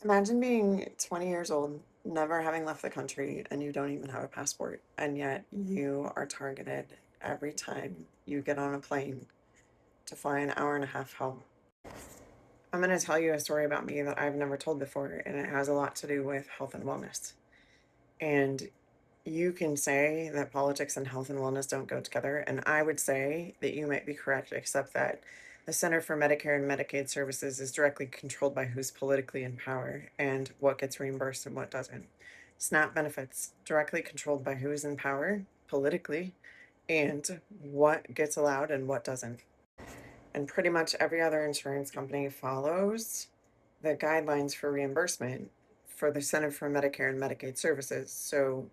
Imagine being 20 years old, never having left the country, and you don't even have a passport, and yet you are targeted every time you get on a plane to fly an hour and a half home. I'm going to tell you a story about me that I've never told before, and it has a lot to do with health and wellness. And you can say that politics and health and wellness don't go together, and I would say that you might be correct, except that the Center for Medicare and Medicaid Services is directly controlled by who's politically in power and what gets reimbursed and what doesn't. SNAP benefits directly controlled by who's in power politically and what gets allowed and what doesn't. And pretty much every other insurance company follows the guidelines for reimbursement for the Center for Medicare and Medicaid Services. So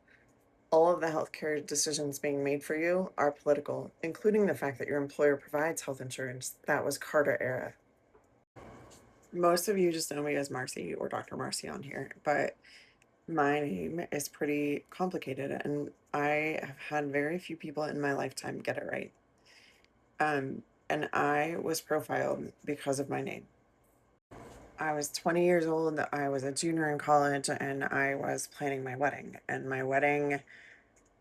all of the healthcare decisions being made for you are political, including the fact that your employer provides health insurance. That was Carter era. Most of you just know me as Marcy or Dr. Marcy on here, but my name is pretty complicated and I have had very few people in my lifetime get it right. And I was profiled because of my name. I was 20 years old. I was a junior in college and I was planning my wedding. And my wedding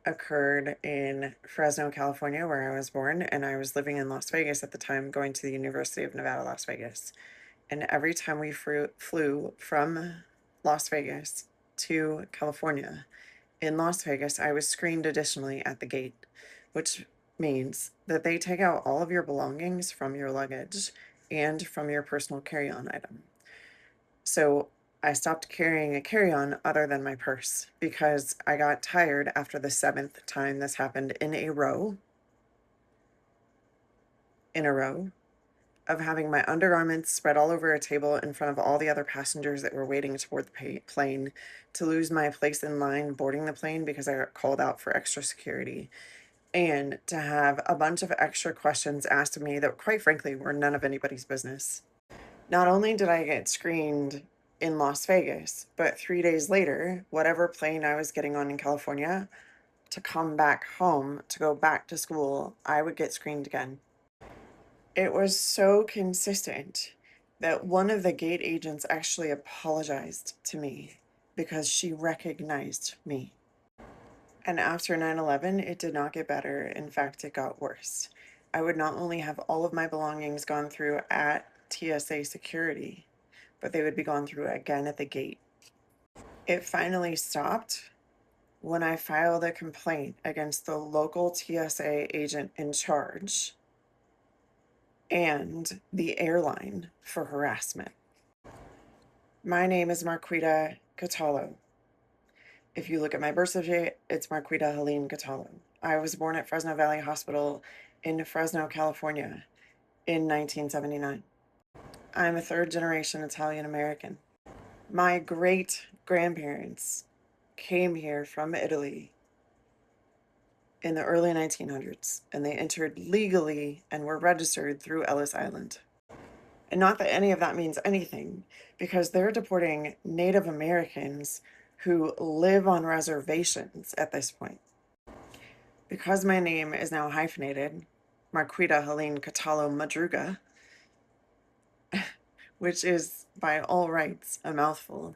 occurred in Fresno, California, where I was born. And I was living in Las Vegas at the time, going to the University of Nevada, Las Vegas. And every time we flew from Las Vegas to California, in Las Vegas, I was screened additionally at the gate, which means that they take out all of your belongings from your luggage and from your personal carry-on item. So I stopped carrying a carry-on other than my purse because I got tired after the seventh time this happened in a row of having my undergarments spread all over a table in front of all the other passengers that were waiting to board the plane, to lose my place in line boarding the plane because I got called out for extra security, and to have a bunch of extra questions asked of me that, quite frankly, were none of anybody's business. Not only did I get screened in Las Vegas, but 3 days later, whatever plane I was getting on in California to come back home to go back to school, I would get screened again. It was so consistent that one of the gate agents actually apologized to me because she recognized me. And after 9/11, it did not get better. In fact, it got worse. I would not only have all of my belongings gone through at TSA security, but they would be gone through again at the gate. It finally stopped when I filed a complaint against the local TSA agent in charge and the airline for harassment. My name is Marquita Catallo. If you look at my birth certificate, it's Marquita Helene Catallo. I was born at Fresno Valley Hospital in Fresno, California in 1979. I'm a third generation Italian American. My great grandparents came here from Italy in the early 1900s, and they entered legally and were registered through Ellis Island. And not that any of that means anything, because they're deporting Native Americans who live on reservations at this point. Because my name is now hyphenated, Marquita Helene Catallo Madruga, which is by all rights a mouthful,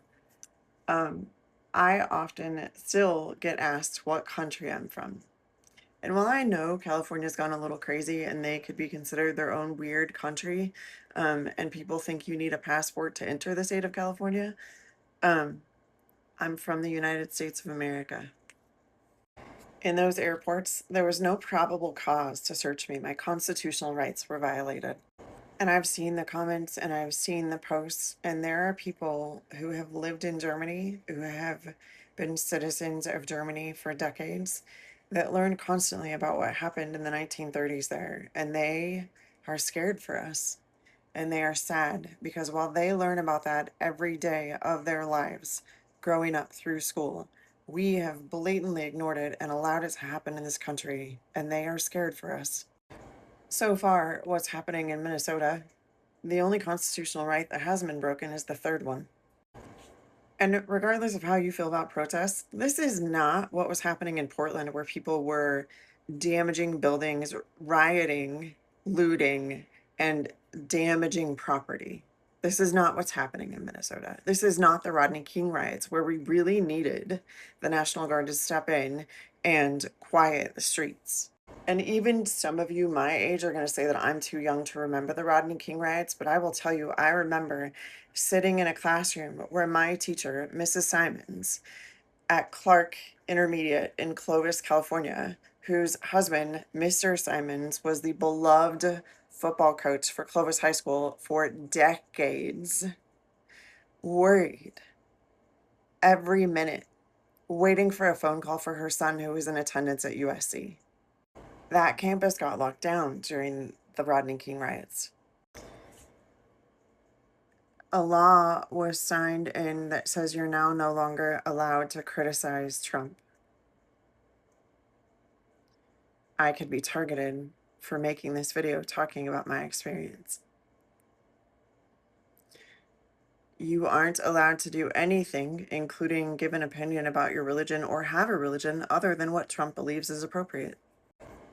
um, I often still get asked what country I'm from. And while I know California's gone a little crazy and they could be considered their own weird country, and people think you need a passport to enter the state of California, um, I'm from the United States of America. In those airports, there was no probable cause to search me. My constitutional rights were violated. And I've seen the comments and I've seen the posts, and there are people who have lived in Germany, who have been citizens of Germany for decades, that learn constantly about what happened in the 1930s there. And they are scared for us. And they are sad because while they learn about that every day of their lives growing up through school, we have blatantly ignored it and allowed it to happen in this country. And they are scared for us. So far, what's happening in Minnesota, the only constitutional right that hasn't been broken is the third one. And regardless of how you feel about protests, this is not what was happening in Portland, where people were damaging buildings, rioting, looting, and damaging property. This is not what's happening in Minnesota. This is not the Rodney King riots where we really needed the National Guard to step in and quiet the streets. And even some of you my age are going to say that I'm too young to remember the Rodney King riots, but I will tell you, I remember sitting in a classroom where my teacher, Mrs. Simons, at Clark Intermediate in Clovis, California, whose husband, Mr. Simons, was the beloved football coach for Clovis High School for decades, worried every minute, waiting for a phone call for her son who was in attendance at USC. That campus got locked down during the Rodney King riots. A law was signed in that says you're now no longer allowed to criticize Trump. I could be targeted for making this video talking about my experience. You aren't allowed to do anything, including give an opinion about your religion or have a religion other than what Trump believes is appropriate.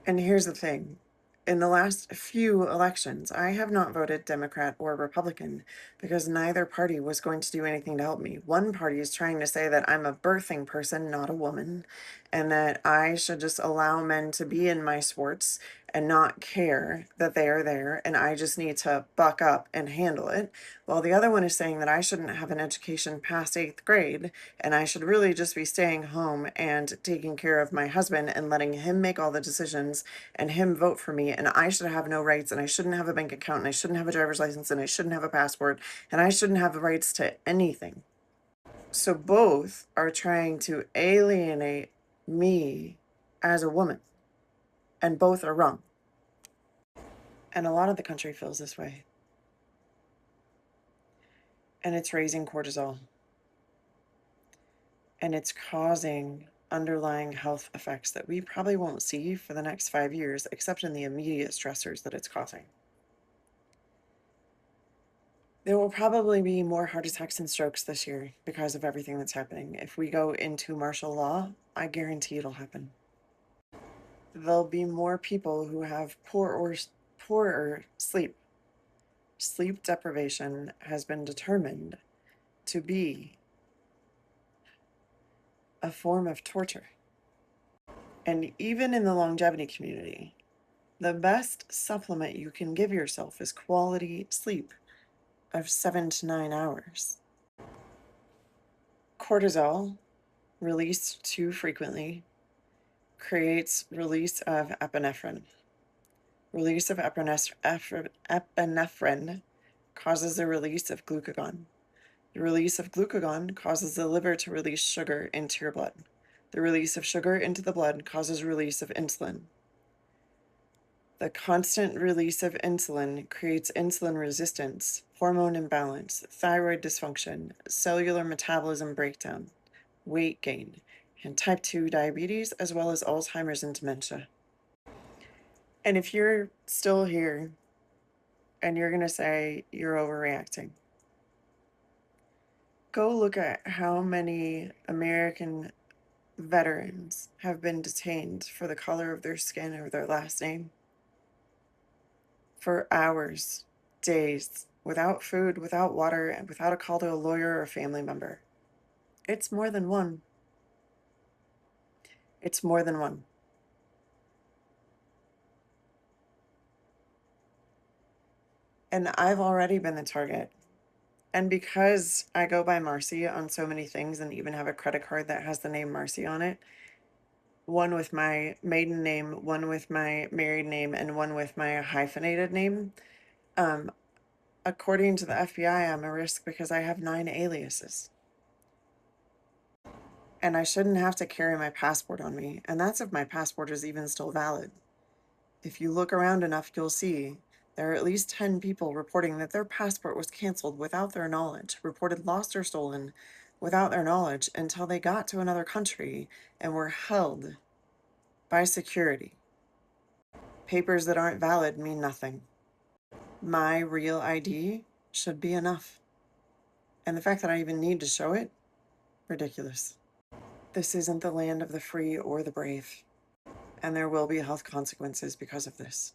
And here's the thing. In the last few elections, I have not voted Democrat or Republican because neither party was going to do anything to help me. One party is trying to say that I'm a birthing person, not a woman, and that I should just allow men to be in my sports and not care that they are there, and I just need to buck up and handle it. While the other one is saying that I shouldn't have an education past 8th grade, and I should really just be staying home and taking care of my husband and letting him make all the decisions and him vote for me, and I should have no rights, and I shouldn't have a bank account, and I shouldn't have a driver's license, and I shouldn't have a passport, and I shouldn't have the rights to anything. So both are trying to alienate me as a woman, and both are wrong. And a lot of the country feels this way. And it's raising cortisol. And it's causing underlying health effects that we probably won't see for the next 5 years, except in the immediate stressors that it's causing. There will probably be more heart attacks and strokes this year because of everything that's happening. If we go into martial law, I guarantee it'll happen. There'll be more people who have poorer sleep. Sleep deprivation has been determined to be a form of torture. And even in the longevity community, the best supplement you can give yourself is quality sleep of 7 to 9 hours. Cortisol, released too frequently, creates release of epinephrine. Release of epinephrine causes the release of glucagon. The release of glucagon causes the liver to release sugar into your blood. The release of sugar into the blood causes release of insulin. The constant release of insulin creates insulin resistance, hormone imbalance, thyroid dysfunction, cellular metabolism breakdown, weight gain, and type 2 diabetes, as well as Alzheimer's and dementia. And if you're still here and you're going to say you're overreacting, go look at how many American veterans have been detained for the color of their skin or their last name for hours, days, without food, without water, and without a call to a lawyer or a family member. It's more than one. It's more than one. And I've already been the target. And because I go by Marcy on so many things and even have a credit card that has the name Marcy on it, one with my maiden name, one with my married name, and one with my hyphenated name, according to the FBI, I'm a risk because I have 9 aliases. And I shouldn't have to carry my passport on me, and that's if my passport is even still valid. If you look around enough, you'll see there are at least 10 people reporting that their passport was canceled without their knowledge, reported lost or stolen without their knowledge until they got to another country and were held by security. Papers that aren't valid mean nothing. My real ID should be enough. And the fact that I even need to show it, ridiculous. This isn't the land of the free or the brave, and there will be health consequences because of this.